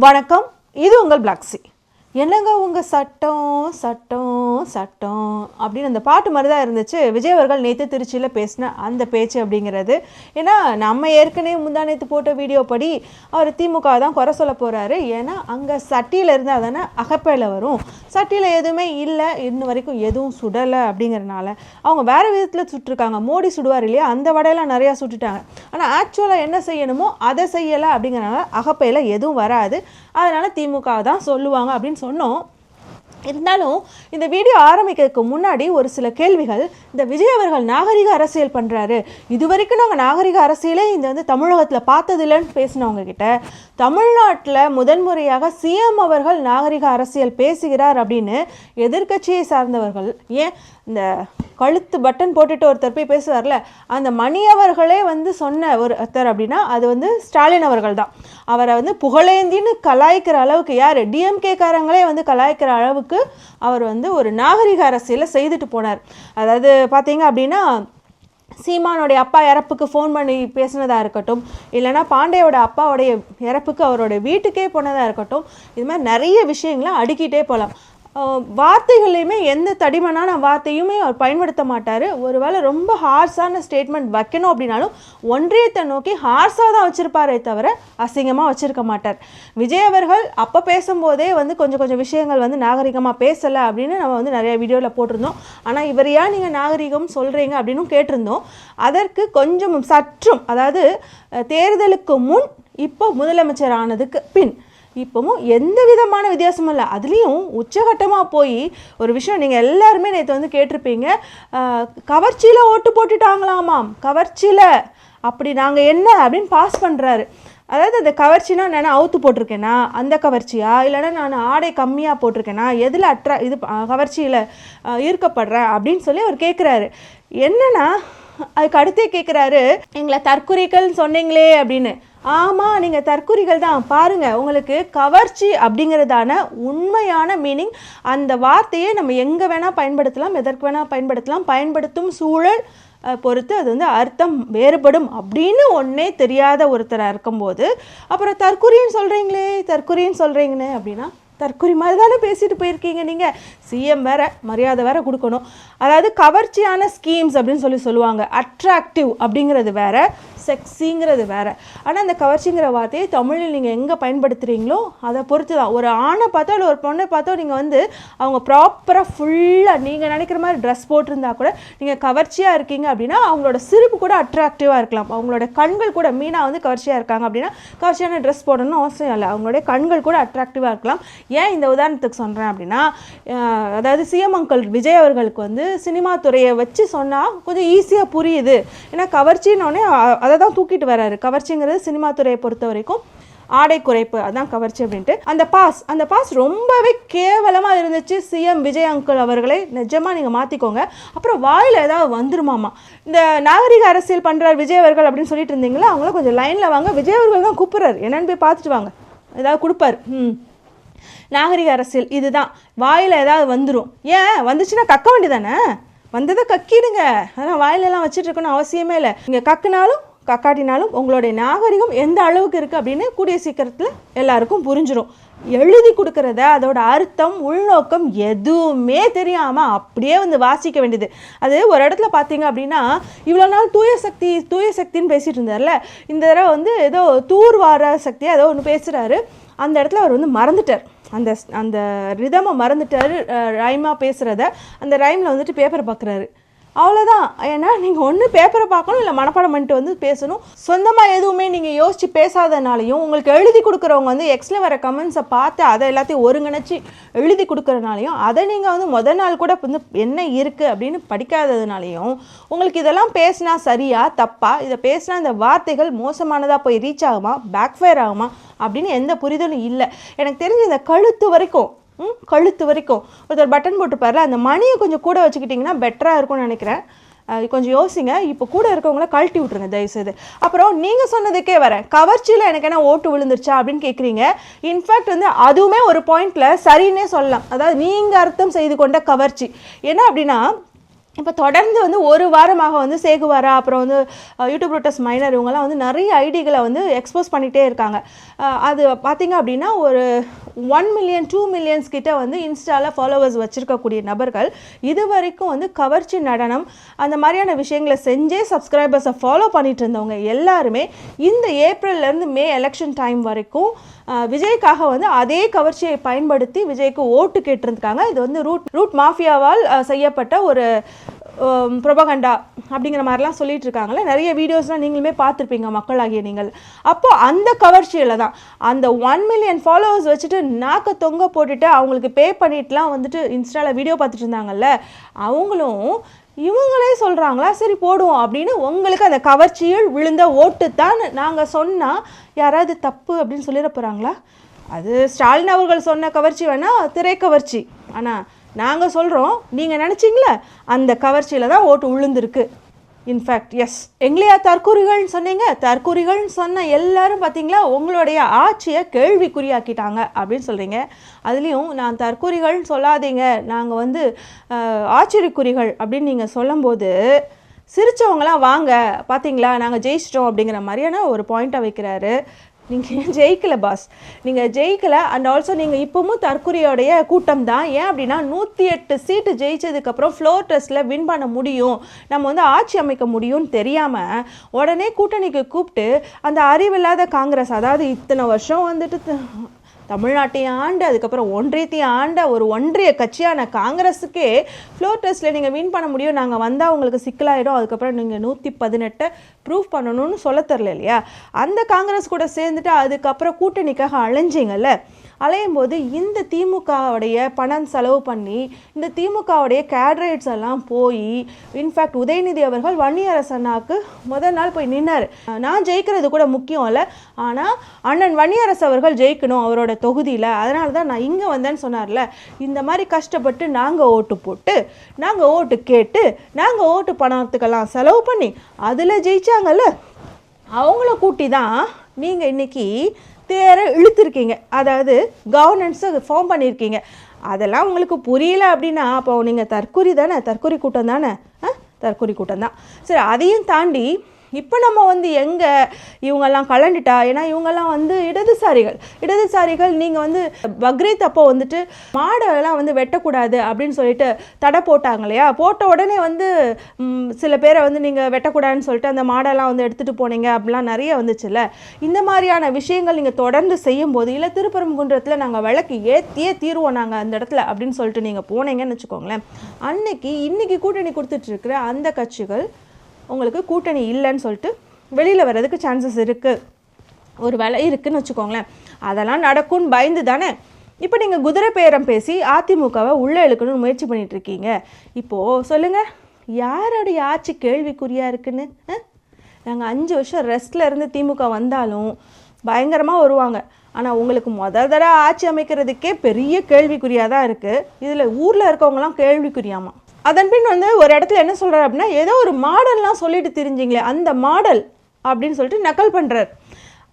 வணக்கம், இது உங்கள் பிளாக்ஸி. என்னங்க உங்கள் சட்டம் சட்டம் சட்டம் அப்படின்னு அந்த பாட்டு மாதிரி தான் இருந்துச்சு விஜய் அவர்கள் நேற்று திருச்சியில் பேசின அந்த பேச்சு அப்படிங்கிறது. ஏன்னா நம்ம ஏற்கனவே முந்தா நேற்று போட்ட வீடியோ படி அவர் திமுக தான் குறை சொல்ல போகிறாரு. ஏன்னா அங்கே சட்டியில் இருந்தால் தானே அகப்பையில் வரும், சட்டியில் எதுவுமே இல்லை, இன்னும் வரைக்கும் எதுவும் சுடலை அப்படிங்கிறனால அவங்க வேறு விதத்தில் சுட்டிருக்காங்க. மோடி சுடுவார் இல்லையா, அந்த வடையெல்லாம் நிறையா சுட்டுட்டாங்க. ஆனால் ஆக்சுவலாக என்ன செய்யணுமோ அதை செய்யலை அப்படிங்கிறனால அகப்பையில் எதுவும் வராது, அதனால் திமுக தான் சொல்லுவாங்க அப்படின்னு சொன்னோம். இருந்தாலும் இந்த வீடியோ ஆரம்பிக்கிறதுக்கு முன்னாடி ஒரு சில கேள்விகள். இந்த விஜய் அவர்கள் நாகரிக அரசியல் பண்ணுறாரு, இது வரைக்கும் நாங்கள் நாகரிக அரசியலே இந்த தமிழகத்தில் பார்த்ததில்லைன்னு பேசினவங்க கிட்ட தமிழ்நாட்டில் முதன்முறையாக சிஎம் அவர்கள் நாகரிக அரசியல் பேசுகிறார் அப்படின்னு எதிர்க்கட்சியை சார்ந்தவர்கள், ஏன் இந்த கழுத்து பட்டன் போட்டுட்டு ஒருத்தர் போய் பேசுவார்ல, அந்த மணி அவர்களே சொன்ன ஒருத்தர் அப்படின்னா அது ஸ்டாலின் அவர்கள் தான். அவரை புகழேந்தின்னு கலாய்க்கிற அளவுக்கு, யார் டிஎம்கே காரங்களே கலாய்க்கிற அளவுக்கு அவர் ஒரு நாகரிக அரசியலை செய்துட்டு போனார். அதாவது பார்த்தீங்க அப்படின்னா, சீமானோடைய அப்பா இறப்புக்கு ஃபோன் பண்ணி பேசினதாக இருக்கட்டும், இல்லைனா பாண்டியோட அப்பாவுடைய இறப்புக்கு அவரோட வீட்டுக்கே போனதாக இருக்கட்டும், இது மாதிரி நிறைய விஷயங்களை அடுக்கிட்டே போகலாம். வார்த்தைகளையுமே எந்த தடிமனான வார்த்தையுமே அவர் பயன்படுத்த மாட்டார். ஒருவேளை ரொம்ப ஹார்ஸான ஸ்டேட்மெண்ட் வைக்கணும் அப்படின்னாலும் ஒன்றியத்தை நோக்கி ஹார்ஸாக தான் வச்சுருப்பாரே தவிர அசிங்கமாக வச்சுருக்க மாட்டார். விஜய் அவர்கள் அப்போ பேசும்போதே கொஞ்சம் விஷயங்கள் நாகரிகமாக பேசலை அப்படின்னு நம்ம நிறைய வீடியோவில் போட்டிருந்தோம். ஆனால் இவர் ஏன் நீங்கள் நாகரிகம் சொல்கிறீங்க அப்படின்னு கேட்டிருந்தோம். அதற்கு கொஞ்சம் சற்றும், அதாவது தேர்தலுக்கு முன் இப்போ முதலமைச்சர் ஆனதுக்கு பின் இப்போவும் எந்த விதமான வித்தியாசமும் இல்லை. அதுலேயும் உச்சகட்டமாக போய் ஒரு விஷயம் நீங்கள் எல்லாருமே நேற்று கேட்டிருப்பீங்க, கவர்ச்சியில் ஓட்டு போட்டுட்டாங்களாமாம். கவர்ச்சியில் அப்படி நாங்கள் என்ன அப்படின்னு பாஸ் பண்ணுறாரு. அதாவது அந்த கவர்ச்சினா நான் அவுத்து போட்டிருக்கேனா, அந்த கவர்ச்சியா, இல்லைனா நான் ஆடை கம்மியாக போட்டிருக்கேனா, எதில் இது கவர்ச்சியில் ஈர்க்கப்படுறேன் அப்படின்னு சொல்லி அவர் கேட்குறாரு. என்னன்னா அதுக்கு அடுத்தே கேட்குறாரு, எங்களை தற்குறிகள்னு சொன்னீங்களே அப்படின்னு. ஆமாம், நீங்கள் தற்குறிகள் தான். பாருங்கள், உங்களுக்கு கவர்ச்சி அப்படிங்கிறதான உண்மையான மீனிங், அந்த வார்த்தையை நம்ம எங்கே வேணால் பயன்படுத்தலாம், எதற்கு வேணால் பயன்படுத்தலாம். பயன்படுத்தும் சூழல் பொறுத்து அது அர்த்தம் வேறுபடும் அப்படின்னு ஒன்றே தெரியாத ஒருத்தராக இருக்கும்போது அப்புறம் தற்குறின்னு சொல்கிறீங்கன்னு அப்படின்னா தற்குறி மாதிரி தானே பேசிட்டு போயிருக்கீங்க நீங்கள். சிஎம் வேறு மரியாதை வேறு கொடுக்கணும். அதாவது கவர்ச்சியான ஸ்கீம்ஸ் அப்படின்னு சொல்லுவாங்க. அட்ராக்டிவ் அப்படிங்கிறது வேறு, செக்ஸிங்கிறது வேறு. ஆனால் அந்த கவர்ச்சிங்கிற வார்த்தையை தமிழில் நீங்கள் எங்கே பயன்படுத்துகிறீங்களோ அதை பொறுத்து தான். ஒரு ஆணை பார்த்தோ இல்லை ஒரு பொண்ணை பார்த்தோ நீங்கள் அவங்க ப்ராப்பராக ஃபுல்லாக நீங்கள் நினைக்கிற மாதிரி ட்ரெஸ் போட்டிருந்தா கூட நீங்கள் கவர்ச்சியாக இருக்கீங்க அப்படின்னா அவங்களோட சிரிப்பு கூட அட்ராக்டிவாக இருக்கலாம். அவங்களோட கண்கள் கூட, மீனா கவர்ச்சியாக இருக்காங்க அப்படின்னா கவர்ச்சியான ட்ரெஸ் போடணும்னு அவசியம் இல்லை, அவங்களுடைய கண்கள் கூட அட்ராக்டிவாக இருக்கலாம். ஏன் இந்த உதாரணத்துக்கு சொல்கிறேன் அப்படின்னா, அதாவது சிஎம் அங்கிள் விஜய் அவர்களுக்கு சினிமா துறையை வச்சு சொன்னால் கொஞ்சம் ஈஸியாக புரியுது. ஏன்னா கவர்ச்சின்னொடனே அதை தான் தூக்கிட்டு வர்றாரு. கவர்ச்சிங்கிறது சினிமா துறையை பொறுத்த வரைக்கும் ஆடை குறைப்பு, அதான் கவர்ச்சி அப்படின்ட்டு. அந்த பாஸ் ரொம்பவே கேவலமாக இருந்துச்சு. சிஎம் விஜய் அங்கிள் அவர்களே நிஜமாக நீங்கள் மாற்றிக்கோங்க. அப்புறம் வாயில் ஏதாவது வந்துருமாமா. இந்த நாகரிக அரசியல் பண்ணுறார் விஜய் அவர்கள் அப்படின்னு சொல்லிட்டு இருந்தீங்களா, அவங்கள கொஞ்சம் லைனில் வாங்க. விஜய் அவர்கள் தான் கூப்பிட்றாரு, என்னென்னு போய் பார்த்துட்டு வாங்க, ஏதாவது கொடுப்பாரு. நாகரிக அரசியல் இதுதான், வாயில் ஏதாவது வந்துடும். ஏன் வந்துச்சுன்னா கக்க வேண்டி தானே, வந்ததை கக்கிடுங்க. அதனால் வாயிலெல்லாம் வச்சுட்டு இருக்கணும் அவசியமே இல்லை. நீங்கள் கக்குனாலும் கக்காட்டினாலும் உங்களுடைய நாகரிகம் எந்த அளவுக்கு இருக்குது அப்படின்னு கூடிய சீக்கிரத்தில் எல்லாருக்கும் புரிஞ்சிடும். எழுதி கொடுக்கறத அதோட அர்த்தம் உள்நோக்கம் எதுவுமே தெரியாமல் அப்படியே வாசிக்க வேண்டியது. அது ஒரு இடத்துல பார்த்தீங்க அப்படின்னா, இவ்வளோ நாள் தூய சக்தின்னு பேசிகிட்டு இருந்தார்ல, இந்த தடவை ஏதோ தூர்வார சக்தியாக ஏதோ ஒன்று பேசுகிறாரு. அந்த இடத்துல அவர் மறந்துட்டார், அந்த ரிதமை மறந்துட்டார். ரைமாக பேசுகிறத அந்த ரைமில் பேப்பரை பார்க்குறாரு, அவ்வளோதான். ஏன்னா நீங்கள் ஒன்று பேப்பரை பார்க்கணும், இல்லை மனப்பாடம் பண்ணிட்டு பேசணும். சொந்தமாக எதுவுமே நீங்கள் யோசித்து பேசாதனாலையும், உங்களுக்கு எழுதி கொடுக்குறவங்க எக்ஸில் வர கமெண்ட்ஸை பார்த்து அதை எல்லாத்தையும் ஒருங்கிணைச்சி எழுதி கொடுக்குறனாலையும், அதை நீங்கள் முதல் நாள் கூட என்ன இருக்குது அப்படின்னு படிக்காததுனாலையும், உங்களுக்கு இதெல்லாம் பேசினா சரியா தப்பா, இதை பேசினா இந்த வார்த்தைகள் மோசமானதாக போய் ரீச் ஆகுமா, பேக்ஃபயர் ஆகுமா அப்படின்னு எந்த புரிதலும் இல்லை. எனக்கு தெரிஞ்சு இந்த கழுத்து வரைக்கும் ஒருத்தர் பட்டன் போட்டுப்பார்ல, அந்த மணியை கொஞ்சம் கூட வச்சுக்கிட்டிங்கன்னா பெட்டராக இருக்கும்னு நினைக்கிறேன். கொஞ்சம் யோசிங்க. இப்போ கூட இருக்கவங்கள கழட்டி விட்ருங்க தயவுசெய்து. அப்புறம் நீங்கள் சொன்னதுக்கே வரேன், கவர்ச்சியில் எனக்கு என்ன ஓட்டு விழுந்துருச்சா அப்படின்னு கேட்குறீங்க. இன்ஃபேக்ட் அதுவுமே ஒரு பாயிண்டில் சரின்னே சொல்லலாம். அதாவது நீங்கள் அர்த்தம் செய்து கொண்ட கவர்ச்சி என்ன அப்படின்னா, இப்போ தொடர்ந்து வந்து ஒரு வாரமாக வந்து சேகுவாரா அப்புறம் வந்து யூடியூப் ரூட்டர்ஸ் மைனர் இவங்கெல்லாம் வந்து நிறைய ஐடிகளை வந்து எக்ஸ்போஸ் பண்ணிகிட்டே இருக்காங்க. அது பார்த்திங்க அப்படின்னா ஒரு 1 மில்லியன் 2 மில்லியன்ஸ் கிட்ட வந்து இன்ஸ்டாவில் ஃபாலோவர்ஸ் வச்சுருக்கக்கூடிய நபர்கள் இது வரைக்கும் வந்து கவர்ச்சி நடனம் அந்த மாதிரியான விஷயங்களை செஞ்சே சப்ஸ்கிரைபர்ஸை ஃபாலோ பண்ணிட்டு இருந்தவங்க எல்லாருமே இந்த ஏப்ரல்லேருந்து மே எலெக்ஷன் டைம் வரைக்கும் விஜய்க்காக வந்து அதே கவர்ச்சியை பயன்படுத்தி விஜய்க்கு ஓட்டு கேட்டிருந்துருக்காங்க. இது வந்து ரூட் மாஃபியாவால் செய்யப்பட்ட ஒரு ப்ரொபகண்டா அப்படிங்கிற மாதிரிலாம் சொல்லிட்டு இருக்காங்களே, நிறைய வீடியோஸ்லாம் நீங்களுமே பார்த்துருப்பீங்க மக்களாகிய நீங்கள். அப்போது அந்த கவர்ச்சியில் தான் அந்த 1 மில்லியன் ஃபாலோவர்ஸ் வச்சுட்டு நாக்க தொங்க போட்டுட்டு அவங்களுக்கு பே பண்ணிட்டுலாம் வந்துட்டு இன்ஸ்டாவில் வீடியோ பார்த்துட்டு இருந்தாங்கல்ல, அவங்களும் இவங்களே சொல்கிறாங்களா சரி போடுவோம் அப்படின்னு உங்களுக்கு அந்த கவர்ச்சியில் விழுந்த ஓட்டு தான் நாங்கள் சொன்னால் யாராவது தப்பு அப்படின்னு சொல்லிட போகிறாங்களா? அது ஸ்டாலின் அவர்கள் சொன்ன கவர்ச்சி வேணால் திரைக்கவர்ச்சி, ஆனால் நாங்கள் சொல்கிறோம் நீங்கள் நினச்சிங்களே அந்த கவர்ச்சியில் தான் ஓட்டு விழுந்திருக்கு. இன்ஃபேக்ட் எஸ், எங்களையா தற்கூறிகள்னு சொன்னீங்க, தற்கூறிகள்னு சொன்ன எல்லாரும் பார்த்தீங்களா உங்களுடைய ஆட்சியை கேள்விக்குறியாக்கிட்டாங்க அப்படின்னு சொல்கிறீங்க. அதுலேயும் நான் தற்கூறிகள்னு சொல்லாதீங்க, நாங்கள் வந்து ஆச்சரியக்குறிகள் அப்படின்னு நீங்கள் சொல்லும்போது சிரித்தவங்களாம் வாங்க பார்த்தீங்களா நாங்கள் ஜெயிச்சிட்டோம் அப்படிங்கிற மாதிரியான ஒரு பாயிண்ட்டை வைக்கிறாரு. நீங்கள் ஜெயிக்கலை பாஸ், நீங்கள் ஜெயிக்கலை. அண்ட் ஆல்சோ நீங்கள் இப்போவும் தற்கொலையோடைய கூட்டம் தான். ஏன் அப்படின்னா 108 சீட்டு ஜெயிச்சதுக்கப்புறம் ஃப்ளோர் டெஸ்ட்டில் வின் பண்ண முடியும், நம்ம வந்து ஆட்சி அமைக்க முடியும்னு தெரியாமல் உடனே கூட்டணிக்கு கூப்பிட்டு அந்த அறிவில்லாத காங்கிரஸ், அதாவது இத்தனை வருஷம் வந்துட்டு தமிழ்நாட்டையும் ஆண்டு அதுக்கப்புறம் ஒன்றியத்தையும் ஆண்ட ஒரு ஒன்றிய கட்சியான காங்கிரஸுக்கே ஃப்ளோர் டெஸ்ட்டில் நீங்கள் வின் பண்ண முடியும், நாங்கள் வந்தால் உங்களுக்கு சிக்கலாயிடும், அதுக்கப்புறம் நீங்கள் 118 ப்ரூவ் பண்ணணும்னு சொல்ல தரல இல்லையா? அந்த காங்கிரஸ் கூட சேர்ந்துட்டு அதுக்கப்புறம் கூட்டணிக்காக அலைஞ்சிங்கல்ல, அலையும் போது இந்த திமுகவுடைய பணம் செலவு பண்ணி இந்த திமுகவுடைய கேட்ரேட்ஸ் எல்லாம் போய் இன்ஃபேக்ட் உதயநிதி அவர்கள் வன்னியரசனாக்கு முதல் நாள் போய் நின்னார். நான் ஜெயிக்கிறது கூட முக்கியம் இல்லை, ஆனால் அண்ணன் வன்னியரசு அவர்கள் ஜெயிக்கணும் அவரோட தொகுதியில், அதனால தான் நான் இங்கே வந்தேன்னு சொன்னார்ல. இந்த மாதிரி கஷ்டப்பட்டு நாங்கள் ஓட்டு போட்டு நாங்கள் ஓட்டு கேட்டு நாங்கள் ஓட்டு பணத்துக்கெல்லாம் செலவு பண்ணி அதில் ஜெயிச்சாங்கல்ல, அவங்கள கூட்டி தான் நீங்கள் இன்றைக்கி தேரை இழுத்துருக்கீங்க, அதாவது கவர்னன்ஸை ஃபார்ம் பண்ணியிருக்கீங்க. அதெல்லாம் உங்களுக்கு புரியல அப்படின்னா அப்போ நீங்கள் தற்கொலை தானே, தற்கொலை கூட்டம் தானே, தற்கொலை கூட்டம் தான். சரி, அதையும் தாண்டி இப்போ நம்ம வந்து எங்கே இவங்கெல்லாம் கலண்டுட்டா, ஏன்னா இவங்கெல்லாம் வந்து இடதுசாரிகள் நீங்கள் வந்து பக்ரீத் அப்போ வந்துட்டு மாடெல்லாம் வந்து வெட்டக்கூடாது அப்படின்னு சொல்லிட்டு தடை போட்டாங்க இல்லையா? போட்ட உடனே வந்து சில பேரை வந்து நீங்கள் வெட்டக்கூடாதுன்னு சொல்லிட்டு அந்த மாடெல்லாம் வந்து எடுத்துகிட்டு போனீங்க அப்படிலாம் நிறைய வந்துச்சுல்ல. இந்த மாதிரியான விஷயங்கள் நீங்கள் தொடர்ந்து செய்யும்போது இல்லை திருப்பரங்குன்றத்தில் நாங்கள் விளக்கு ஏற்றியே தீருவோம் நாங்கள் அந்த இடத்துல அப்படின்னு சொல்லிட்டு நீங்கள் போனீங்கன்னு வச்சுக்கோங்களேன், இன்னைக்கு கூட்டணி கொடுத்துட்ருக்கிற அந்த கட்சிகள் உங்களுக்கு கூட்டணி இல்லைன்னு சொல்லிட்டு வெளியில் வர்றதுக்கு சான்சஸ் இருக்குது, ஒரு வேலை இருக்குதுன்னு வச்சுக்கோங்களேன். அதெல்லாம் நடக்கும்னு பயந்து தானே இப்போ நீங்கள் குதிரை பேரம் பேசி அதிமுகவை உள்ளே இழுக்கணும்னு முயற்சி பண்ணிகிட்ருக்கீங்க. இப்போது சொல்லுங்கள், யாரோடைய ஆட்சி கேள்விக்குறியாக இருக்குன்னு? நாங்கள் 5 வருஷம் ரெஸ்ட்டில் இருந்து திமுக வந்தாலும் பயங்கரமாக வருவாங்க, ஆனால் உங்களுக்கு தடவை ஆட்சி அமைக்கிறதுக்கே பெரிய கேள்விக்குறியாக தான் இருக்குது. இதில் ஊரில் இருக்கவங்களாம் கேள்விக்குறியாமா. அதன் பின் வந்து ஒரு இடத்துல என்ன சொல்கிறார் அப்படின்னா, ஏதோ ஒரு மாடல்லாம் சொல்லிட்டு தெரிஞ்சிங்களே அந்த மாடல் அப்படின்னு சொல்லிட்டு நக்கல் பண்ணுறார்.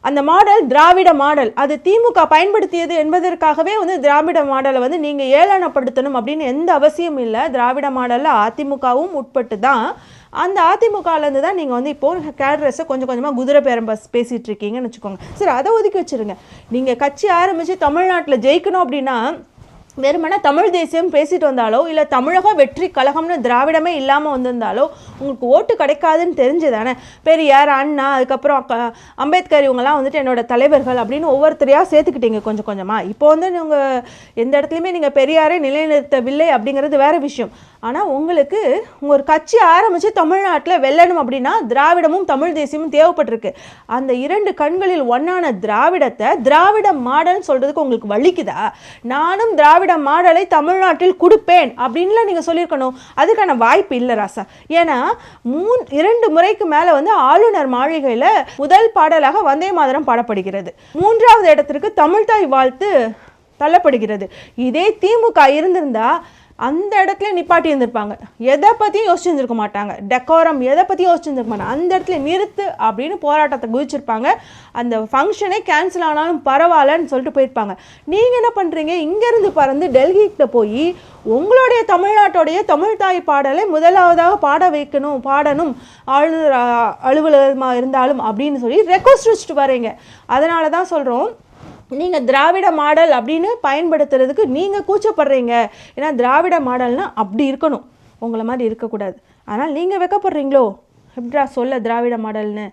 அந்த மாடல் திராவிட மாடல், அது திமுக பயன்படுத்தியது என்பதற்காகவே வந்து திராவிட மாடலை வந்து நீங்கள் ஏளனப்படுத்தணும் அப்படின்னு எந்த அவசியம் இல்லை. திராவிட மாடலில் அதிமுகவும் உட்பட்டு தான், அந்த அதிமுகலேருந்து தான் நீங்கள் வந்து இப்போது கேட்ரஸை கொஞ்சம் கொஞ்சமாக குதிரை பேரம் பேசிகிட்டு இருக்கீங்கன்னு வச்சுக்கோங்க. சரி, அதை ஒதுக்கி வச்சுருங்க. நீங்கள் கட்சி ஆரம்பித்து தமிழ்நாட்டில் ஜெயிக்கணும் அப்படின்னா வெறுமனே தமிழ் தேசியம் பேசிட்டு வந்தாலோ இல்லை தமிழக வெற்றி கழகம்னு திராவிடமே இல்லாமல் வந்திருந்தாலோ உங்களுக்கு ஓட்டு கிடைக்காதுன்னு தெரிஞ்சுதானே பெரியார், அண்ணா, அதுக்கப்புறம் அம்பேத்கர் இவங்கெல்லாம் வந்துட்டு என்னோட தலைவர்கள் அப்படின்னு ஒவ்வொருத்தரையாக சேர்த்துக்கிட்டீங்க கொஞ்சம் கொஞ்சமாக. இப்போ வந்து நீங்கள் எந்த இடத்துலையுமே நீங்கள் பெரியாரை நிலைநிறுத்தவில்லை அப்படிங்கிறது வேறு விஷயம். ஆனால் உங்களுக்கு ஒரு கட்சி ஆரம்பித்து தமிழ்நாட்டில் வெல்லணும் அப்படின்னா திராவிடமும் தமிழ் தேசியமும் தேவைப்பட்டிருக்கு. அந்த 2 கண்களில் ஒன்றான திராவிடத்தை திராவிட மாடல்னு சொல்கிறதுக்கு உங்களுக்கு வலிக்குதா? நானும் திராவிட மாடலை தமிழ்நாட்டில் கொடுப்பேன் அப்படின்லாம் நீங்கள் சொல்லியிருக்கணும். அதுக்கான வாய்ப்பு இல்லை ராசா. ஏன்னா 2 முறைக்கு மேலே வந்து ஆளுநர் மாளிகையில் முதல் பாடலாக வந்தே மாதரம் பாடப்படுகிறது, 3வது இடத்திற்கு தமிழ்தாய் வாழ்த்து தள்ளப்படுகிறது. இதே திமுக இருந்திருந்தா அந்த இடத்துல நிப்பாட்டி இருந்திருப்பாங்க. எதை பற்றியும் யோசிச்சுருந்துருக்க மாட்டாங்க. டெக்கோரம் எதை பற்றியும் யோசிச்சுருந்துருக்க மாட்டாங்க. அந்த இடத்துல நிறுத்து அப்படின்னு போராட்டத்தை குதிச்சிருப்பாங்க. அந்த ஃபங்க்ஷனே கேன்சல் ஆனாலும் பரவாயில்லன்னு சொல்லிட்டு போயிருப்பாங்க. நீங்கள் என்ன பண்ணுறீங்க, இங்கேருந்து பறந்து டெல்லிக்கிட்ட போய் உங்களுடைய தமிழ்நாட்டோடைய தமிழ் தாய் பாடலை முதலாவதாக பாடணும் ஆளுநர் அலுவலகமாக இருந்தாலும் அப்படின்னு சொல்லி ரெக்வஸ்ட் வச்சுட்டு வரீங்க. அதனால தான் சொல்கிறோம், நீங்கள் திராவிட மாடல் அப்படின்னு பயன்படுத்துறதுக்கு நீங்கள் கூச்சப்படுறீங்க. ஏன்னா திராவிட மாடல்னால் அப்படி இருக்கணும், உங்களை மாதிரி இருக்கக்கூடாது. ஆனால் நீங்கள் வெக்கப்படுறீங்களோ எப்படா சொல்ல திராவிட மாடல்னு?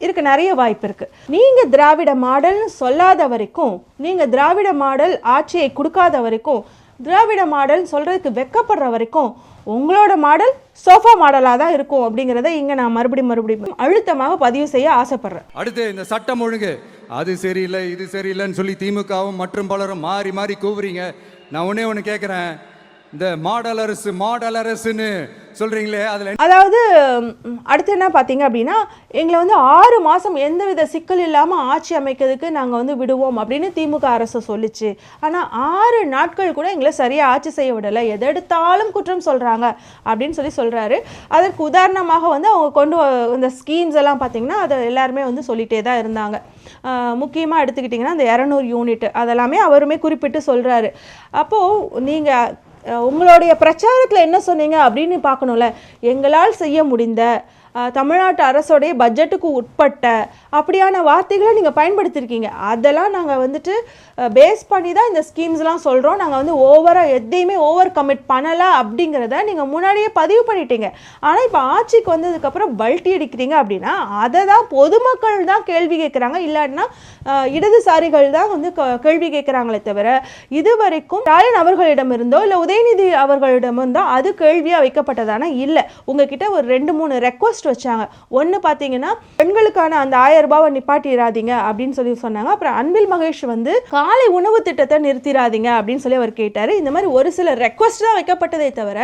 இருக்க நிறைய வாய்ப்பு இருக்குது. நீங்கள் திராவிட மாடல்னு சொல்லாத வரைக்கும், நீங்கள் திராவிட மாடல் ஆட்சியை கொடுக்காத வரைக்கும், திராவிட மாடல் சொல்கிறதுக்கு வெக்கப்படுற வரைக்கும் உங்களோட மாடல் சோஃபா மாடலாக தான் இருக்கும் அப்படிங்கிறத இங்கே நான் மறுபடியும் அழுத்தமாக பதிவு செய்ய ஆசைப்படுறேன். அடுத்து இந்த சட்டம் ஒழுங்கு அது சரியில்லை இது சரியில்லைன்னு சொல்லி திமுகவும் மற்றும் பலரும் மாறி கூவுறீங்க. நான் ஒன்று கேட்குறேன், இந்த மாடல் அரசுன்னு சொல்றீங்களே, அதாவது அடுத்து என்ன பார்த்தீங்க அப்படின்னா, எங்களை 6 மாதம் எந்தவித சிக்கல் இல்லாமல் ஆட்சி அமைக்கிறதுக்கு நாங்கள் விடுவோம் அப்படின்னு திமுக அரசு சொல்லிச்சு. ஆனால் 6 நாட்கள் கூட எங்களை சரியாக ஆட்சி செய்ய விடலை, எதெடுத்தாலும் குற்றம் சொல்கிறாங்க அப்படின்னு சொல்கிறாரு. அதற்கு உதாரணமாக அவங்க கொண்டு இந்த ஸ்கீம்ஸ் எல்லாம் பார்த்தீங்கன்னா அதை எல்லாருமே சொல்லிகிட்டே தான் இருந்தாங்க. முக்கியமாக எடுத்துக்கிட்டிங்கன்னா இந்த 200 யூனிட் அதெல்லாமே அவருமே குறிப்பிட்டு சொல்கிறாரு. அப்போது நீங்கள் உங்களுடைய பிரச்சாரத்தில் என்ன சொன்னீங்க அப்படின்னு பார்க்கணும்ல. எங்களால் செய்ய முடிந்த தமிழ்நாட்டு அரசோடைய பட்ஜெட்டுக்கு உட்பட்ட அப்படியான வார்த்தைகளை நீங்கள் பயன்படுத்தியிருக்கீங்க. அதெல்லாம் நாங்கள் பேஸ் பண்ணி தான் இந்த ஸ்கீம்ஸ்லாம் சொல்கிறோம். நாங்கள் ஓவராக எதையுமே ஓவர் கமிட் பண்ணலை அப்படிங்கிறத நீங்கள் முன்னாடியே பதிவு பண்ணிட்டீங்க. ஆனால் இப்போ ஆட்சிக்கு வந்ததுக்கப்புறம் பல்ட்டி அடிக்கிறீங்க அப்படின்னா அதை தான் பொதுமக்கள் தான் கேள்வி கேட்குறாங்க, இல்லாட்டினா இடதுசாரிகள் தான் கேள்வி கேட்குறாங்களே தவிர இது வரைக்கும் ஸ்டாலின் அவர்களிடமிருந்தோ இல்லை உதயநிதி அவர்களிடமிருந்தோ அது கேள்வியாக வைக்கப்பட்டதான இல்லை. உங்ககிட்ட ஒரு 2-3 ரெக்வஸ்ட் வச்சாங்க. ஒன்று பார்த்தீங்கன்னா, பெண்களுக்கான அந்த 1000 ரூபாவை நிப்பாட்டிடாதீங்க அப்படின்னு சொன்னாங்க. அப்புறம் அன்பில் மகேஷ் காலை உணவு திட்டத்தை நிறுத்திடாதீங்க அப்படின்னு அவர் கேட்டார். இந்த மாதிரி ஒரு சில ரெக்வஸ்ட் தான் வைக்கப்பட்டதே தவிர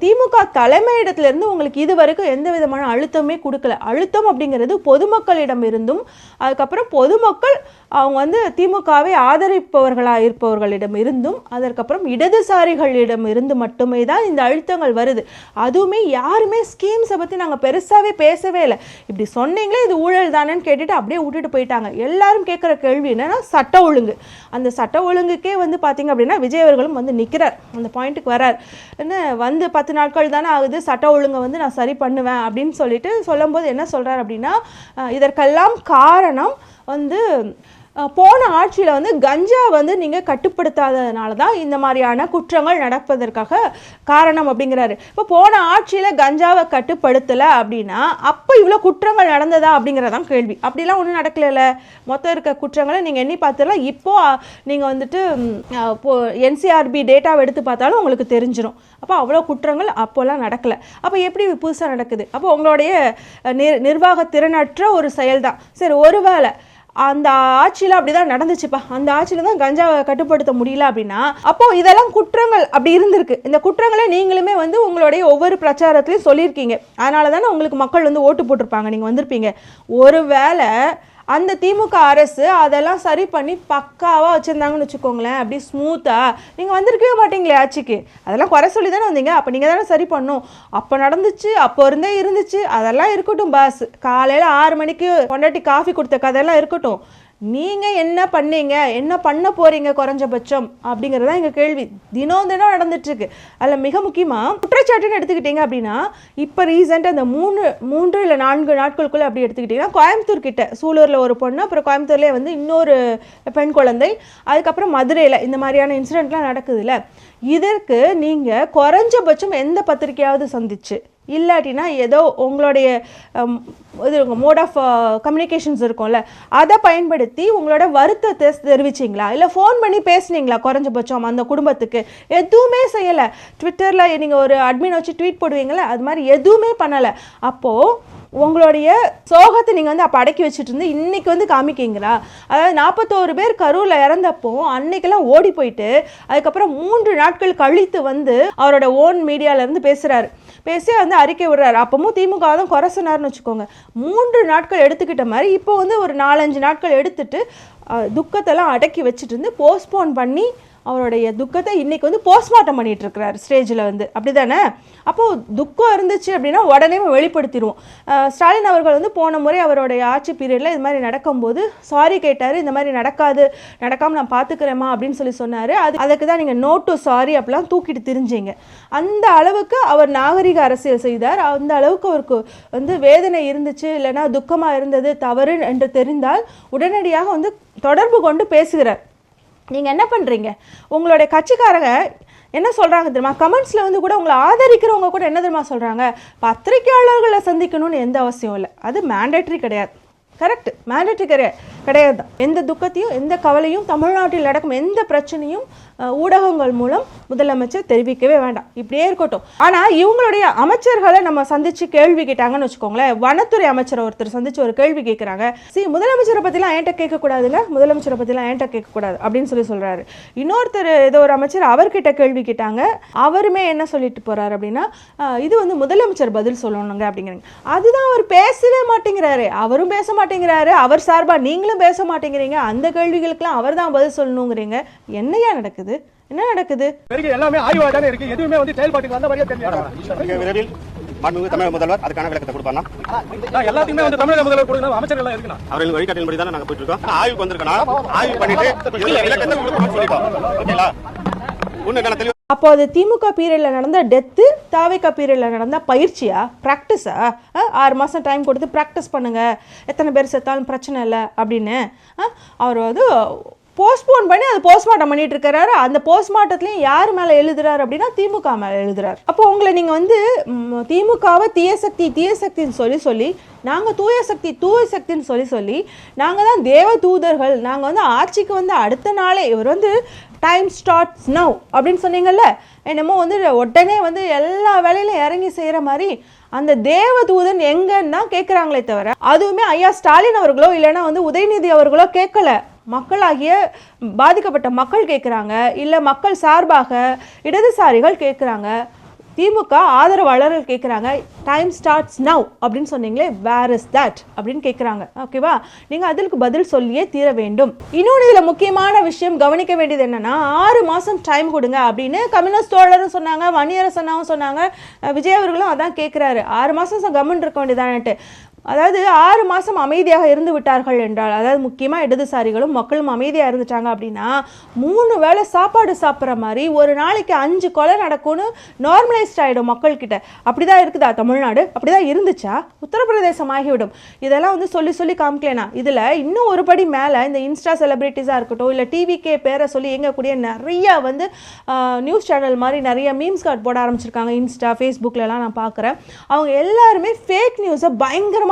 திமுக தலைமையிடத்திலிருந்து உங்களுக்கு இது வரைக்கும் எந்த விதமான அழுத்தமே கொடுக்கல. அழுத்தம் அப்படிங்கிறது பொதுமக்களிடம் இருந்தும், அதுக்கப்புறம் பொதுமக்கள் அவங்க திமுகவை ஆதரிப்பவர்களாக இருப்பவர்களிடம் இருந்தும், அதற்கப்புறம் இடதுசாரிகளிடம் இருந்து மட்டுமே தான் இந்த அழுத்தங்கள் வருது. அதுவுமே யாருமே ஸ்கீம்ஸை பற்றி நாங்கள் பெருசாகவே பேசவே இல்லை. இப்படி சொன்னீங்களே இது ஊழல் தானேன்னு கேட்டுட்டு அப்படியே விட்டுட்டு போயிட்டாங்க. எல்லாரும் கேட்குற கேள்வி என்னன்னா சட்ட ஒழுங்கு. அந்த சட்ட ஒழுங்குக்கே பார்த்தீங்க அப்படின்னா விஜய் அவர்களும் நிற்கிறார், அந்த பாயிண்ட்டுக்கு வரார். என்ன 10 நாட்கள் தானே ஆகுது, சட்ட ஒழுங்கை நான் சரி பண்ணுவேன் அப்படின்னு சொல்லும்போது என்ன சொல்கிறார் அப்படின்னா, இதற்கெல்லாம் காரணம் போன ஆட்சியில் கஞ்சா நீங்கள் கட்டுப்படுத்தாததுனால தான் இந்த மாதிரியான குற்றங்கள் நடப்பதற்காக காரணம் அப்படிங்கிறாரு. இப்போ போன ஆட்சியில் கஞ்சாவை கட்டுப்படுத்தலை அப்படின்னா அப்போ இவ்வளோ குற்றங்கள் நடந்ததா அப்படிங்கிறதான் கேள்வி. அப்படிலாம் ஒன்றும் நடக்கல. மொத்தம் இருக்க குற்றங்களை நீங்கள் எண்ணி பார்த்துலாம். இப்போது நீங்கள் என்சிஆர்பி டேட்டாவை எடுத்து பார்த்தாலும் உங்களுக்கு தெரிஞ்சிடும். அப்போ அவ்வளோ குற்றங்கள் அப்போல்லாம் நடக்கலை. அப்போ எப்படி புதுசாக நடக்குது? அப்போ உங்களுடைய நிர்வாக திறனற்ற ஒரு செயல் தான். சரி, ஒருவேளை அந்த ஆட்சியில் அப்படிதான் நடந்துச்சுப்பா, அந்த ஆட்சியில் தான் கஞ்சாவை கட்டுப்படுத்த முடியல அப்படின்னா அப்போ இதெல்லாம் குற்றங்கள் அப்படி இருந்திருக்கு. இந்த குற்றங்களை நீங்களுமே உங்களுடைய ஒவ்வொரு பிரச்சாரத்திலையும் சொல்லியிருக்கீங்க. அதனால தானே உங்களுக்கு மக்கள் ஓட்டு போட்டிருப்பாங்க, நீங்கள் வந்திருப்பீங்க. ஒருவேளை அந்த திமுக அரசு அதெல்லாம் சரி பண்ணி பக்காவாக வச்சுருந்தாங்கன்னு வச்சுக்கோங்களேன், அப்படி ஸ்மூத்தாக நீங்கள் வந்திருக்கவே மாட்டீங்களே ஆட்சிக்கு. அதெல்லாம் குறை சொல்லி தானே வந்தீங்க. அப்போ நீங்கள் தானே சரி பண்ணணும். அப்போ நடந்துச்சு, அப்போ இருந்துச்சு, அதெல்லாம் இருக்கட்டும் பாஸ். காலையில் 6 மணிக்கு கொண்டாட்டி காஃபி கொடுத்த கதையெல்லாம் இருக்கட்டும். நீங்கள் என்ன பண்ணீங்க, என்ன பண்ண போகிறீங்க குறைஞ்சபட்சம் அப்படிங்கிறதான் எங்கள் கேள்வி. தினம் நடந்துட்டுருக்கு. அதில் மிக முக்கியமாக குற்றச்சாட்டுன்னு எடுத்துக்கிட்டிங்க அப்படின்னா, இப்போ ரீசெண்டாக அந்த 3 இல்லை 4 நாட்களுக்குள்ளே அப்படி எடுத்துக்கிட்டிங்கன்னா, கோயம்புத்தூர் கிட்ட சூலூரில் ஒரு பொண்ணு, அப்புறம் கோயம்புத்தூர்லேயே இன்னொரு பெண் குழந்தை, அதுக்கப்புறம் மதுரையில் இந்த மாதிரியான இன்சிடெண்ட்லாம் நடக்குதுல்ல. இதற்கு நீங்கள் குறைஞ்சபட்சம் எந்த பத்திரிக்கையாவது சந்திச்சு, இல்லாட்டினா ஏதோ உங்களுடைய இது மோட் ஆஃப் கம்யூனிகேஷன்ஸ் இருக்கும்ல, அதை பயன்படுத்தி உங்களோட வருத்தத்தை தெரிவிச்சிங்களா? இல்லை ஃபோன் பண்ணி பேசுனீங்களா? குறைஞ்சபட்சம் அந்த குடும்பத்துக்கு எதுவுமே செய்யலை. ட்விட்டரில் நீங்கள் ஒரு அட்மின் வச்சு ட்வீட் போடுவீங்களே, அது மாதிரி எதுவுமே பண்ணலை. அப்போது உங்களுடைய சோகத்தை நீங்கள் அப்போ அடக்கி வச்சுட்டு இருந்து இன்றைக்கி காமிக்கிங்களா? அதாவது 41 பேர் கரூரில் இறந்தப்போ அன்னைக்கெல்லாம் ஓடி போயிட்டு அதுக்கப்புறம் 3 நாட்கள் கழித்து அவரோட ஓன் மீடியாவிலேருந்து பேசுகிறாரு. பேசி அறிக்கை விடுறாரு. அப்பவும் திமுக தான் குறை சொன்னார்னு வச்சுக்கோங்க. 3 நாட்கள் எடுத்துக்கிட்ட மாதிரி இப்போ ஒரு 4-5 நாட்கள் எடுத்துட்டு துக்கத்தெல்லாம் அடக்கி வச்சுட்டு இருந்து போஸ்ட்போன் பண்ணி அவருடைய துக்கத்தை இன்னைக்கு வந்து போஸ்ட்மார்ட்டம் பண்ணிட்டு இருக்கிறார் ஸ்டேஜில் வந்து, அப்படிதானே? அப்போது துக்கம் இருந்துச்சு அப்படின்னா உடனே வெளிப்படுத்திடுவோம். ஸ்டாலின் அவர்கள் வந்து போன முறை அவருடைய ஆட்சி பீரியடில் இது மாதிரி நடக்கும்போது சாரி கேட்டார். இந்த மாதிரி நடக்காமல் நான் பார்த்துக்கிறேம்மா அப்படின்னு சொல்லி சொன்னார். அதுக்கு தான் நீங்கள் நோ டு சாரி அப்படிலாம் தூக்கிட்டு திரிஞ்சிங்க. அந்த அளவுக்கு அவர் நாகரிக அரசியல் செய்தார். அந்த அளவுக்கு அவருக்கு வந்து வேதனை இருந்துச்சு, இல்லைன்னா துக்கமாக இருந்தது, தவறு என்று தெரிந்தால் உடனடியாக வந்து தொடர்பு கொண்டு பேசுகிறார். நீங்கள் என்ன பண்ணுறீங்க? உங்களுடைய கட்சிக்காரங்க என்ன சொல்கிறாங்க தெரியுமா? கமெண்ட்ஸில் வந்து கூட உங்களை ஆதரிக்கிறவங்க கூட என்ன தெரியுமா சொல்கிறாங்க? பத்திரிகையாளர்களை சந்திக்கணும்னு எந்த அவசியம் இல்லை, அது மேண்டேட்ரி கிடையாது. கரெக்ட், மேண்டேட்ரி கிடையாது தான். எந்த துக்கத்தையும் எந்த கவலையும் தமிழ்நாட்டில் நடக்கும் எந்த பிரச்சனையும் ஊடகங்கள் மூலம் முதலமைச்சர் தெரிவிக்கவே வேண்டாம், இப்படியே இருக்கட்டும். ஆனால் இவங்களுடைய அமைச்சர்களை நம்ம சந்தித்து கேள்வி கேட்டாங்கன்னு வச்சுக்கோங்களேன். வனத்துறை அமைச்சர் ஒருத்தர் சந்தித்து ஒரு கேள்வி கேட்குறாங்க. முதலமைச்சரை பற்றிலாம் என்கிட்ட கேட்கக்கூடாதுங்க, முதலமைச்சரை பற்றிலாம் என்கிட்ட கேட்கக்கூடாது அப்படின்னு சொல்கிறாரு. இன்னொருத்தர் ஏதோ ஒரு அமைச்சர் அவர்கிட்ட கேள்வி கேட்டாங்க. அவருமே என்ன சொல்லிட்டு போகிறாரு அப்படின்னா, இது வந்து முதலமைச்சர் பதில் சொல்லணுங்க அப்படிங்கிறாங்க. அதுதான் அவர் பேசவே மாட்டேங்கிறாரு, அவரும் பேச மாட்டேங்கிறாரு, அவர் சார்பாக நீங்களும் பேச மாட்டேங்கிறீங்க. அந்த கேள்விகளுக்கெல்லாம் அவர் தான் பதில் சொல்லணுங்கிறீங்க. என்னையா நடக்குது? என்ன நடக்குது? எல்லாமே ஆய்வாக தானே இருக்கு, எதுவுமே வந்து செயல்பாட்டுக்கு வந்த மாதிரியே தெரியல. விரைவில் மாண்புமிகு தமிழக முதல்வர் அதுக்கான விளக்கத்தை கொடுப்பாங்க. எல்லாத்தையுமே வந்து தமிழக முதல்வர் கொடுக்கணும், அமைச்சர்கள் எல்லாம் இருக்கணும். அவர்கள் வழிகாட்டின்படி தானே நாங்க போயிட்டு இருக்கோம். ஆய்வுக்கு வந்திருக்கோம், ஆய்வு பண்ணிட்டு விளக்கத்தை கொடுக்கணும்னு சொல்லிட்டோம். ஓகேங்களா? உன்னுக்கான தெளிவு. அப்போ அது திமுக பீரியடில் நடந்த டெத்து, தாவேகா பீரியடில் நடந்த பயிற்சியா, ப்ராக்டிஸா? 6 மாதம் டைம் கொடுத்து ப்ராக்டிஸ் பண்ணுங்கள், எத்தனை பேர் செத்தாலும் பிரச்சனை இல்லை அப்படின்னு அவர் வந்து போஸ்ட்போன் பண்ணி அது போஸ்ட்மார்ட்டம் பண்ணிட்டு இருக்கிறாரு. அந்த போஸ்ட்மார்ட்டத்துலையும் யார் மேலே எழுதுறாரு அப்படின்னா திமுக மேலே எழுதுறாரு. அப்போ உங்களை நீங்கள் வந்து திமுகவை தீய சக்தின்னு சொல்லி நாங்கள் தூய சக்தின்னு சொல்லி நாங்கள் தான் தேவ தூதர்கள், நாங்கள் வந்து ஆட்சிக்கு வந்து அடுத்த நாளே இவர் வந்து டைம் ஸ்டார்ட்ஸ் நவ் அப்படின்னு சொன்னீங்கல்ல, என்னமோ வந்து உடனே வந்து எல்லா வேலையிலும் இறங்கி செய்கிற மாதிரி அந்த தேவதூதன் எங்கன்னு தான் கேட்குறாங்களே தவிர, அதுவுமே ஐயா ஸ்டாலின் அவர்களோ இல்லைன்னா வந்து உதயநிதி அவர்களோ கேட்கல. மக்களாகிய பாதிக்கப்பட்ட மக்கள் கேட்குறாங்க, இல்லை மக்கள் சார்பாக இடதுசாரிகள் கேட்குறாங்க, திமுக ஆதரவாளர்கள் கேட்குறாங்க. டைம் ஸ்டார்ட்ஸ் நவ் அப்படின்னு சொன்னீங்களே, வேர் இஸ் தட் அப்படின்னு கேட்குறாங்க. ஓகேவா? நீங்கள் அதற்கு பதில் சொல்லியே தீர வேண்டும். இன்னொன்று இதில் முக்கியமான விஷயம் கவனிக்க வேண்டியது என்னன்னா, 6 மாதம் டைம் கொடுங்க அப்படின்னு கம்யூனிஸ்ட் தோழரும் சொன்னாங்க, வன்னியரசனாவும் சொன்னாங்க, விஜய் அவர்களும் அதான் கேட்குறாரு. 6 மாதம் கவர்மெண்ட் இருக்க வேண்டியதானட்டு. அதாவது 6 மாதம் அமைதியாக இருந்து விட்டார்கள் என்றால், அதாவது முக்கியமாக இடதுசாரிகளும் மக்களும் அமைதியாக இருந்துட்டாங்க அப்படின்னா 3 வேளை சாப்பாடு சாப்பிட்ற மாதிரி ஒரு நாளைக்கு 5 கொலை நடக்கும்னு நார்மலைஸ்ட் ஆகிடும் மக்கள்கிட்ட. அப்படி தான் இருக்குதா தமிழ்நாடு? அப்படி தான் இருந்துச்சா? உத்தரப்பிரதேசம் ஆகிவிடும். இதெல்லாம் வந்து சொல்லி காமிக்கலனா இதில் இன்னும் ஒரு படி மேலே இந்த இன்ஸ்டா செலிபிரிட்டிஸாக இருக்கட்டும், இல்லை டிவிக்கே பேரை சொல்லி எங்கக்கூடிய நிறையா வந்து நியூஸ் சேனல் மாதிரி நிறைய மீம்ஸ் கார்டு போட ஆரம்பிச்சிருக்காங்க. இன்ஸ்டா ஃபேஸ்புக்கிலலாம் நான் பார்க்குறேன். அவங்க எல்லாருமே ஃபேக் நியூஸை பயங்கரமாக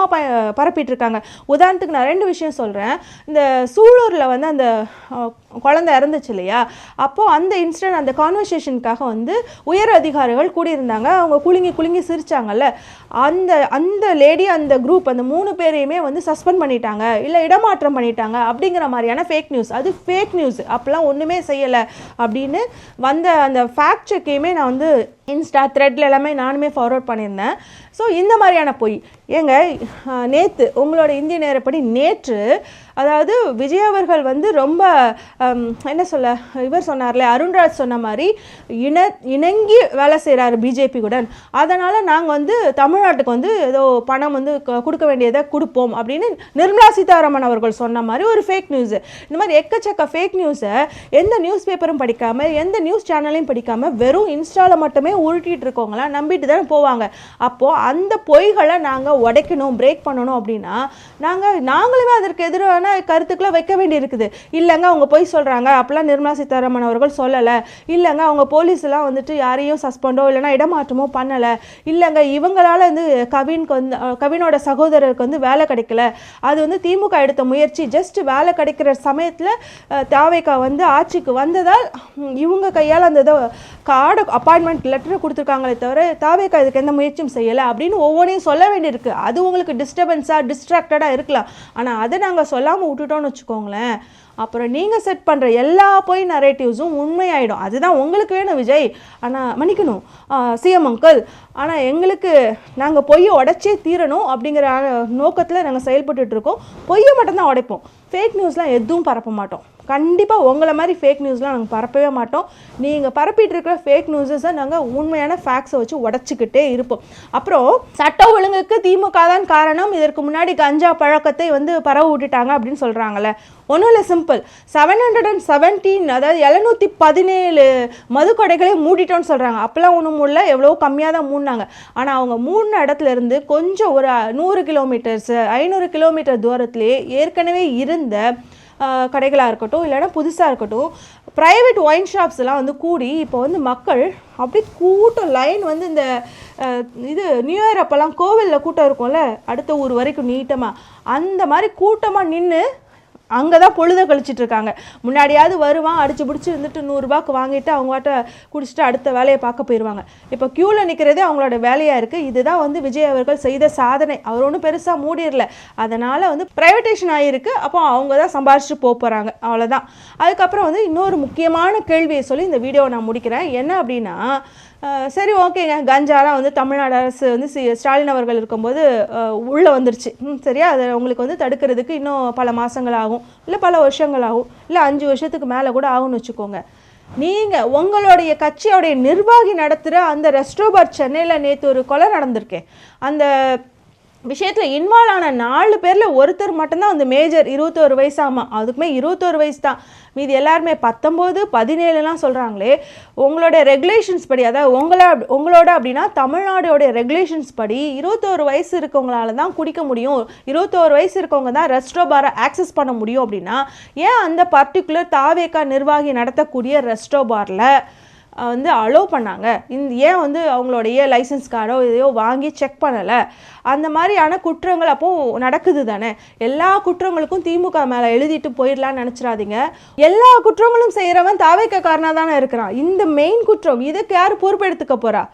பரப்பிட்டு இருக்காங்க. உதாரணத்துக்கு நான் 2 விஷயம் சொல்கிறேன். இந்த சூலூரில் வந்து அந்த குழந்தை இறந்துச்சு இல்லையா, அப்போது அந்த இன்சிடென்ட், அந்த கான்வர்சேஷனுக்காக வந்து உயர் அதிகாரிகள் கூடியிருந்தாங்க. அவங்க குலுங்கி சிரிச்சாங்கல்ல, அந்த லேடி, அந்த குரூப், அந்த 3 பேரையுமே வந்து சஸ்பெண்ட் பண்ணிட்டாங்க, இல்லை இடமாற்றம் பண்ணிட்டாங்க அப்படிங்கிற மாதிரியான ஃபேக் நியூஸ். அது ஃபேக் நியூஸ், அப்போலாம் ஒன்றுமே செய்யலை அப்படின்னு வந்த அந்த ஃபேக்ட் செக்கையுமே நான் வந்து இன்ஸ்டா த்ரெட்ல எல்லாமே நானுமே ஃபார்வர்ட் பண்ணியிருந்தேன். ஸோ இந்த மாதிரியான பொய் ஏங்க நேற்று உங்களோட இந்திய நேரப்படி நேற்று, அதாவது விஜய் அவர்கள் வந்து ரொம்ப என்ன சொல்ல, இவர் சொன்னார்ல அருண்ராஜ் சொன்ன மாதிரி இணங்கி வேலை செய்கிறாரு பிஜேபி உடன், அதனால் நாங்கள் வந்து தமிழ்நாட்டுக்கு வந்து ஏதோ பணம் வந்து கொடுக்க வேண்டியதை கொடுப்போம் அப்படின்னு நிர்மலா சீதாராமன் அவர்கள் சொன்ன மாதிரி ஒரு ஃபேக் நியூஸு. இந்த மாதிரி எக்கச்சக்க ஃபேக் நியூஸை எந்த நியூஸ் பேப்பரும் படிக்காமல், எந்த நியூஸ் சேனலையும் படிக்காமல், வெறும் இன்ஸ்டாவில் மட்டுமே உருட்டிகிட்டு இருக்கவங்களாம் நம்பிட்டு தானே போவாங்க. அப்போது அந்த பொய்களை நாங்கள் உடைக்கணும், பிரேக் பண்ணணும் அப்படின்னா நாங்களுமே அதற்கு எதிரான கருத்துக்களை வைக்க வேண்டி இருக்குது. இல்லைங்க அவங்க பொய் சொல்கிறாங்க, அப்பெல்லாம் நிர்மலா சீதாராமன் அவர்கள் சொல்லலை, இல்லைங்க அவங்க போலீஸ் எல்லாம் வந்துட்டு யாரையும் சஸ்பெண்டோ இல்லைனா இடமாற்றமோ பண்ணலை, இல்லைங்க இவங்களால் வந்து கவினோட சகோதரருக்கு வந்து வேலை கிடைக்கல, அது வந்து திமுக எடுத்த முயற்சி, ஜஸ்ட் வேலை கிடைக்கிற சமயத்தில் தாவேகா வந்து ஆட்சிக்கு வந்ததால் இவங்க கையால் அந்த கார்டு அப்பாயின்மெண்ட் லெட்டரை கொடுத்துருக்காங்களே தவிர தாவேகா இதுக்கு எந்த முயற்சியும் செய்யலை அப்படின்னு ஒவ்வொன்றையும் சொல்ல வேண்டியிருக்கு. அது உங்களுக்கு டிஸ்டர்பன்ஸாக டிஸ்ட்ராக்டடாக இருக்கலாம். ஆனால் அதை நாங்கள் சொல்லாமல் விட்டுட்டோன்னு வச்சுக்கோங்களேன், அப்புறம் நீங்கள் செட் பண்ணுற எல்லா பொய் நரேட்டிவ்ஸும் உண்மையாயிடும். அதுதான் உங்களுக்கு வேணும் விஜய், ஆனால் மன்னிக்கணும் சிஎம் அங்கிள், ஆனால் எங்களுக்கு நாங்கள் பொய்யை உடைச்சே தீரணும் அப்படிங்கிற நோக்கத்தில் நாங்கள் செயல்பட்டுருக்கோம். பொய்யை மட்டும்தான் உடைப்போம், ஃபேக் நியூஸ்லாம் எதுவும் பரப்ப மாட்டோம். கண்டிப்பாக உங்களை மாதிரி ஃபேக் நியூஸ்லாம் நாங்கள் பரப்பவே மாட்டோம். நீங்கள் பரப்பிட்டு இருக்கிற ஃபேக் நியூஸஸை நாங்கள் உண்மையான ஃபேக்ட்ஸை வச்சு உடச்சிக்கிட்டே இருப்போம். அப்புறம் சட்ட ஒழுங்குக்கு திமுக தான் காரணம், இதற்கு முன்னாடி கஞ்சா பழக்கத்தை வந்து பரவ விட்டுட்டாங்க அப்படின்னு சொல்கிறாங்களே. ஒன்றும் இல்லை, சிம்பிள். 717 அதாவது 717 மதுக்கடைகளே மூடிட்டோன்னு சொல்கிறாங்க. அப்போல்லாம் ஒன்றும் மூடல, எவ்வளோ கம்மியாக தான் மூடினாங்க. ஆனால் அவங்க மூடின இடத்துல இருந்து கொஞ்சம் ஒரு 100 கிலோமீட்டர்ஸ் 500 கிலோமீட்டர் தூரத்துலேயே ஏற்கனவே இருந்த கடைகளாக இருக்கட்டும், இல்லைன்னா புதுசாக இருக்கட்டும், ப்ரைவேட் ஒயின் ஷாப்ஸ்லாம் வந்து கூடி இப்போ வந்து மக்கள் அப்படி கூட்டம் லைன் வந்து இந்த இது நியூ இயர் அப்போல்லாம் கோவிலில் கூட்டம் இருக்கும்ல, அடுத்த ஊர் வரைக்கும் நீட்டமாக, அந்த மாதிரி கூட்டமாக நின்று அங்கே தான் பொழுத கழிச்சிட்டு இருக்காங்க. முன்னாடியாவது வருவான், அடிச்சு பிடிச்சி இருந்துட்டு 100 ரூபாய்க்கு வாங்கிட்டு அவங்ககிட்ட குடிச்சிட்டு அடுத்த வேலையை பார்க்க போயிடுவாங்க. இப்போ க்யூவில் நிற்கிறதே அவங்களோட வேலையாக இருக்குது. இதுதான் வந்து விஜய் அவர்கள் செய்த சாதனை. அவர் ஒன்றும் பெருசாக மூடிடல, அதனால் வந்து ப்ரைவேட்டேஷன் ஆகிருக்கு. அப்போ அவங்க தான் சம்பாரிச்சுட்டு போகிறாங்க, அவ்வளோதான். அதுக்கப்புறம் வந்து இன்னொரு முக்கியமான கேள்வியை சொல்லி இந்த வீடியோவை நான் முடிக்கிறேன். என்ன அப்படின்னா, சரி ஓகேங்க, கஞ்சாலாம் வந்து தமிழ்நாடு அரசு வந்து ஸ்டாலின் அவர்கள் இருக்கும்போது உள்ளே வந்துருச்சு, சரியா, அதை உங்களுக்கு வந்து தடுக்கிறதுக்கு இன்னும் பல மாதங்கள் ஆகும், இல்லை பல வருஷங்கள் ஆகும், இல்லை 5 வருஷத்துக்கு மேலே கூட ஆகும்னு வச்சுக்கோங்க. நீங்கள் உங்களுடைய கட்சியோடைய நிர்வாகி நடத்துகிற அந்த ரெஸ்டோபார் சென்னையில் நேற்று ஒரு கொலை நடந்திருக்கேன், அந்த விஷயத்தில் இன்வால்வ் ஆன 4 பேரில் ஒருத்தர் மட்டும்தான் அந்த மேஜர் 21 வயசு. ஆமாம், அதுக்குமே 21 வயசு தான். மீது எல்லாருமே 19, 17லாம் சொல்கிறாங்களே. உங்களோட ரெகுலேஷன்ஸ் படி, அதாவது உங்களோட அப்படின்னா தமிழ்நாடோடைய ரெகுலேஷன்ஸ் படி 21 வயசு இருக்கவங்களால தான் குடிக்க முடியும், 21 வயசு இருக்கவங்க தான் ரெஸ்டோபாரை ஆக்சஸ் பண்ண முடியும். அப்படின்னா ஏன் அந்த பர்டிகுலர் தாவேகா நிர்வாகி நடத்தக்கூடிய ரெஸ்டோபாரில் வந்து அலோவ் பண்ணாங்க? ஏன் வந்து அவங்களுடைய லைசன்ஸ் கார்டோ இதையோ வாங்கி செக் பண்ணலை? அந்த மாதிரியான குற்றங்கள் அப்போது நடக்குது தானே. எல்லா குற்றங்களுக்கும் திமுக மேலே எழுதிட்டு போயிடலான்னு நினச்சிடாதீங்க. எல்லா குற்றங்களும் செய்கிறவன் தாவேக்காரனாக தானே இருக்கிறான். இந்த மெயின் குற்றம் இதுக்கு யார் பொறுப்பெடுத்துக்க போகிறா?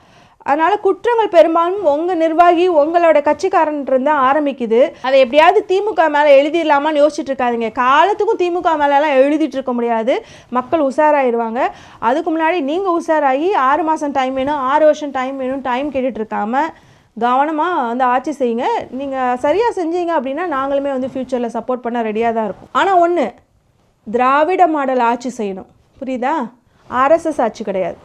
அதனால் குற்றங்கள் பெரும்பாலும் உங்கள் நிர்வாகி உங்களோட கட்சிக்காரன்ட்டு தான் ஆரம்பிக்குது. அதை எப்படியாவது திமுக மேலே எழுதிடலாமான்னு யோசிச்சுட்டு இருக்காதிங்க. காலத்துக்கும் திமுக மேலெலாம் எழுதிட்டு இருக்க முடியாது, மக்கள் உஷாராயிடுவாங்க. அதுக்கு முன்னாடி நீங்கள் உஷாராகி 6 மாதம் டைம் வேணும், 6 வருஷம் டைம் வேணும், டைம் கேட்டுட்டு இருக்காமல் கவனமாக வந்து ஆட்சி செய்யுங்க. நீங்கள் சரியாக செஞ்சீங்க அப்படின்னா நாங்களுமே வந்து ஃப்யூச்சரில் சப்போர்ட் பண்ண ரெடியாக தான் இருக்கும். ஆனால் ஒன்று, திராவிட மாடல் ஆட்சி செய்யணும், புரியுதா? RSS ஆட்சி கிடையாது.